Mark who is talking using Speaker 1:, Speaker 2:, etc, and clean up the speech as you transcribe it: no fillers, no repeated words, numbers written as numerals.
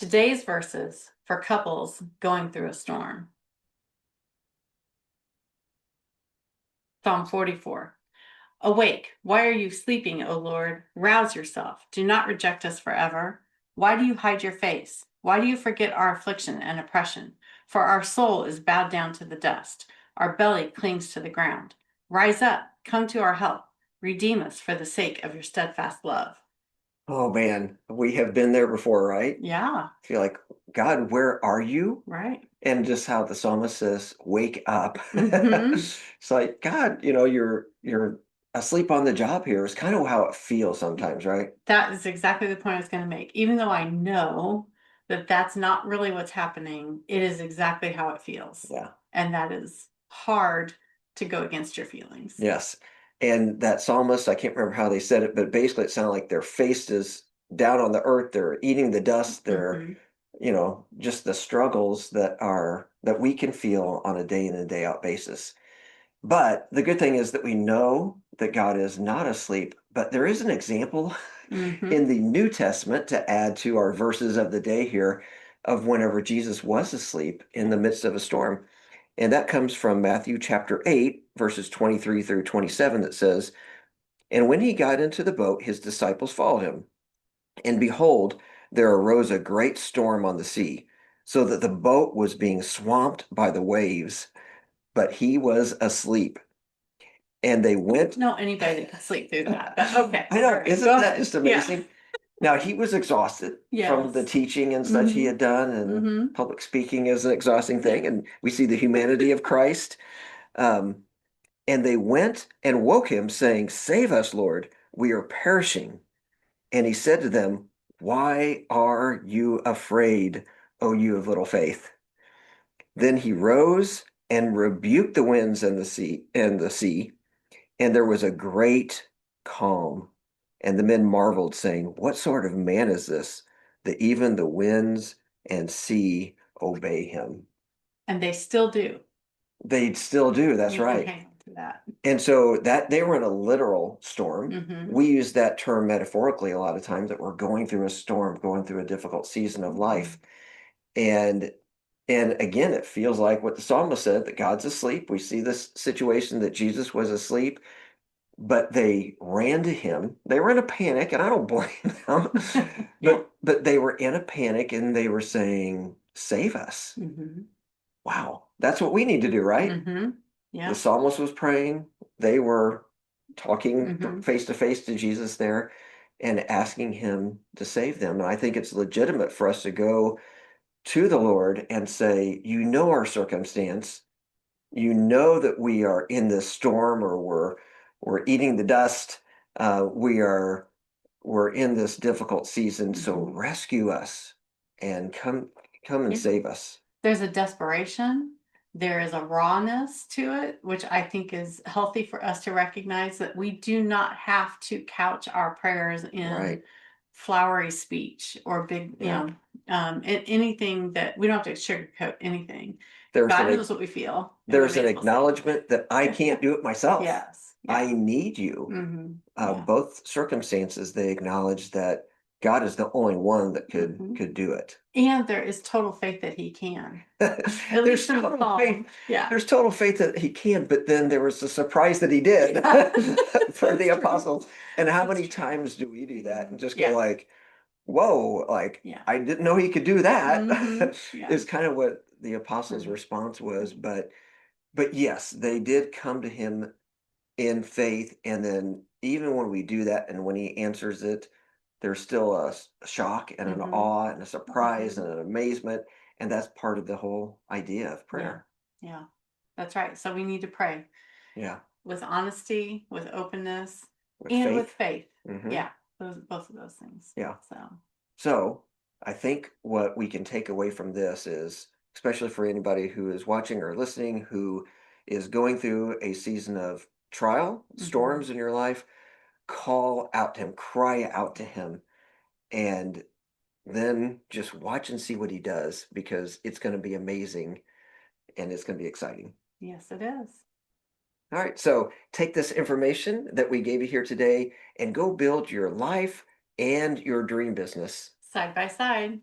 Speaker 1: Today's verses for couples going through a storm. Psalm 44. Awake, why are you sleeping, O Lord? Rouse yourself. Do not reject us forever. Why do you hide your face? Why do you forget our affliction and oppression? For our soul is bowed down to the dust. Our belly clings to the ground. Rise up, come to our help. Redeem us for the sake of your steadfast love.
Speaker 2: Oh man, we have been there before, right?
Speaker 1: Yeah,
Speaker 2: I feel like, God, where are you?
Speaker 1: right.
Speaker 2: And just how the psalmist says, wake up.
Speaker 1: Mm-hmm.
Speaker 2: It's like, God, you're asleep on the job here is kind of how it feels sometimes, right?
Speaker 1: That is exactly the point I was going to make. Even though I know that that's not really what's happening, it is exactly how it feels.
Speaker 2: Yeah.
Speaker 1: And that is hard to go against your feelings.
Speaker 2: Yes. And that psalmist, I can't remember how they said it, but basically it sounded like their face is down on the earth. They're eating the dust. They're,
Speaker 1: Mm-hmm.
Speaker 2: just the struggles that we can feel on a day in and day out basis. But the good thing is that we know that God is not asleep, but there is an example
Speaker 1: Mm-hmm.
Speaker 2: in the New Testament to add to our verses of the day here of whenever Jesus was asleep in the midst of a storm. And that comes from Matthew chapter 8, verses 23 through 27, that says, And when he got into the boat, his disciples followed him. And behold, there arose a great storm on the sea, so that the boat was being swamped by the waves, but he was asleep. And they went.
Speaker 1: No, anybody could sleep through that. But okay.
Speaker 2: I
Speaker 1: All
Speaker 2: know,
Speaker 1: right.
Speaker 2: isn't
Speaker 1: Go
Speaker 2: that
Speaker 1: ahead.
Speaker 2: just
Speaker 1: Yeah.
Speaker 2: amazing? Now, he was exhausted from the
Speaker 1: Yes.
Speaker 2: teaching and such he
Speaker 1: Mm-hmm.
Speaker 2: had done, and
Speaker 1: Mm-hmm.
Speaker 2: public speaking is an exhausting thing,
Speaker 1: Yeah.
Speaker 2: and we see the humanity of Christ. Um, and they went and woke him, saying, Save us, Lord, we are perishing. And he said to them, Why are you afraid, O you of little faith? Then he rose and rebuked the winds and the sea, and there was a great calm. And the men marveled, saying, What sort of man is this, that even the winds and sea obey him?
Speaker 1: And they still do.
Speaker 2: They still do, that's
Speaker 1: We can
Speaker 2: right.
Speaker 1: hang on to that.
Speaker 2: And so that they were in a literal storm.
Speaker 1: Mm-hmm.
Speaker 2: We use that term metaphorically a lot of times, that we're going through a storm, going through a difficult season of life. And and again, it feels like what the psalmist said, that God's asleep. We see this situation that Jesus was asleep, but they ran to him. They were in a panic, and I don't blame them. But they were in a panic, and they were saying, Save us.
Speaker 1: Mm-hmm.
Speaker 2: Wow, that's what we need to do, right?
Speaker 1: Mm-hmm.
Speaker 2: The
Speaker 1: Yeah.
Speaker 2: psalmist was praying. They were talking
Speaker 1: Mm-hmm.
Speaker 2: face to face to Jesus there and asking him to save them. And I think it's legitimate for us to go to the Lord and say, You know our circumstance. You know that we are in this storm, or we're eating the dust. We're in this difficult season. So
Speaker 1: Mm-hmm.
Speaker 2: rescue us and come and
Speaker 1: Yeah.
Speaker 2: save us.
Speaker 1: There's a desperation, there is a rawness to it, which I think is healthy for us to recognize that we do not have to couch our prayers in
Speaker 2: Right.
Speaker 1: flowery speech or big,
Speaker 2: Yeah.
Speaker 1: anything that we don't have to sugarcoat anything.
Speaker 2: There's
Speaker 1: God
Speaker 2: an
Speaker 1: knows what we feel, and we
Speaker 2: there's
Speaker 1: may
Speaker 2: an
Speaker 1: as well say
Speaker 2: acknowledgement that I
Speaker 1: it.
Speaker 2: can't do it myself.
Speaker 1: Yes. Yeah.
Speaker 2: I need you.
Speaker 1: Mm-hmm. Yeah.
Speaker 2: Both circumstances, they acknowledge that God is the only one that could
Speaker 1: Mm-hmm.
Speaker 2: could do it.
Speaker 1: And there is total faith that he can. At
Speaker 2: There's
Speaker 1: least in the
Speaker 2: total faith.
Speaker 1: psalm. Yeah.
Speaker 2: There's total faith that he can, but then there was a surprise that he did for the
Speaker 1: That's true.
Speaker 2: apostles. And how
Speaker 1: That's
Speaker 2: many
Speaker 1: true.
Speaker 2: times do we do that and just go
Speaker 1: Yeah.
Speaker 2: like, "Whoa!" Like
Speaker 1: Yeah.
Speaker 2: I didn't know he could do that.
Speaker 1: Mm-hmm. Yeah.
Speaker 2: Is kind of what the apostles'
Speaker 1: Right.
Speaker 2: response was.
Speaker 1: Right.
Speaker 2: But yes, they did come to him in faith. And then even when we do that and when he answers it, there's still a shock and an
Speaker 1: Mm-hmm.
Speaker 2: awe and a surprise
Speaker 1: Mm-hmm.
Speaker 2: and an amazement. And that's part of the whole idea of
Speaker 1: Yeah.
Speaker 2: prayer.
Speaker 1: Yeah. That's right. So we need to pray
Speaker 2: Yeah.
Speaker 1: with honesty, with openness,
Speaker 2: With
Speaker 1: and with
Speaker 2: faith.
Speaker 1: faith.
Speaker 2: Hmm.
Speaker 1: Yeah. Both of those things.
Speaker 2: Yeah.
Speaker 1: So
Speaker 2: So I think what we can take away from this is, especially for anybody who is watching or listening, who is going through a season of trial,
Speaker 1: mm-hmm.
Speaker 2: storms in your life, call out to him, cry out to him, and then just watch and see what he does, because it's going to be amazing and it's going to be exciting.
Speaker 1: Yes, it is.
Speaker 2: All right, so take this information that we gave you here today and go build your life and your dream business.
Speaker 1: Side by side.